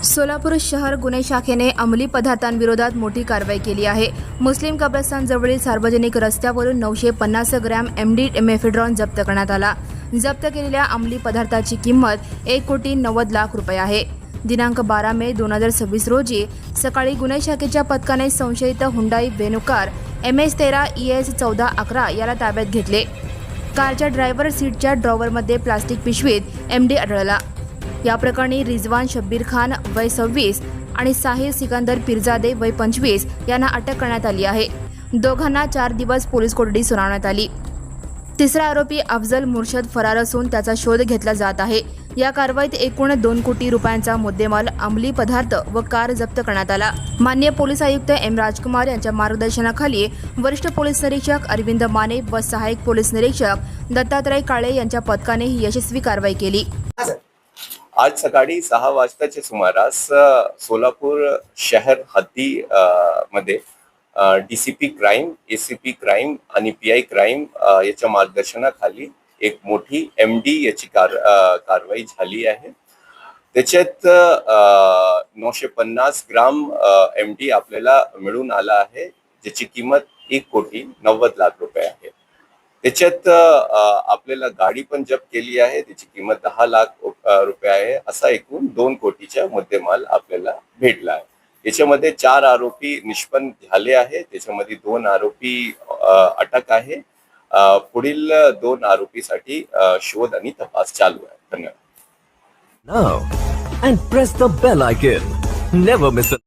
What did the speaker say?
सोलापूर शहर गुन्हे शाखेने अंमली पदार्थांविरोधात मोठी कारवाई केली आहे. मुस्लिम कब्रस्तान जवळील सार्वजनिक रस्त्यावरून 950 ग्रॅम MD मेफेड्रॉन जप्त करण्यात आला. जप्त केलेल्या अंमली पदार्थाची किंमत 1,90,00,000 रुपये आहे. दिनांक 12 मे 2026 रोजी सकाळी गुन्हे शाखेच्या पथकाने संशयित Hyundai venue car MS13 ES 1411 याला ताब्यात घेतले. कारच्या ड्रायव्हर सीटच्या ड्रॉवरमध्ये प्लास्टिक पिशवीत MD आढळला. या प्रकरणी रिजवान शब्बीर खान वय 26 आणि साहिल सिकंदर पिरजादे वय 25 यांना अटक करण्यात आली आहे. दोघांना 4 दिवस पोलीस कोठडी सुनावण्यात आली. तिसरा आरोपी अफजल मुर्शद फरार असून त्याचा शोध घेतला जात आहे. या कारवाईत एकूण 2 कोटी रुपयांचा मुद्देमाल, अंमली पदार्थ व कार जप्त करण्यात आला. माननीय पोलीस आयुक्त M राजकुमार यांच्या मार्गदर्शनाखाली वरिष्ठ पोलीस निरीक्षक अरविंद माने व सहाय्यक पोलीस निरीक्षक दत्तात्रय काळे यांच्या पथकाने ही यशस्वी कारवाई केली. आज सकाळी 6 वाजताच्या सुमारास सोलापूर शहर हद्दी मध्ये DCP क्राईम, ACP क्राईम आणि PI क्राईम याच्या मार्गदर्शनाखाली एक मोठी MD याची कारवाई झाली आहे. त्याच्यात 950 ग्राम MD आपल्याला मिळून आला आहे, ज्याची किंमत 1,90,00,000 रुपये आहे. त्याच्यात आपल्याला गाडी पण जप्त केली आहे, त्याची किंमत 10 लाख रुपये आहे. असा एकूण 2 कोटीचा मुद्देमाल आपल्याला भेटला आहे. याच्यामध्ये 4 आरोपी निष्पन्न झाले आहे. त्याच्यामध्ये 2 आरोपी अटक आहे. पुढील 2 आरोपीसाठी शोध आणि तपास चालू आहे. धन्यवाद. Now and press the bell icon. Never miss a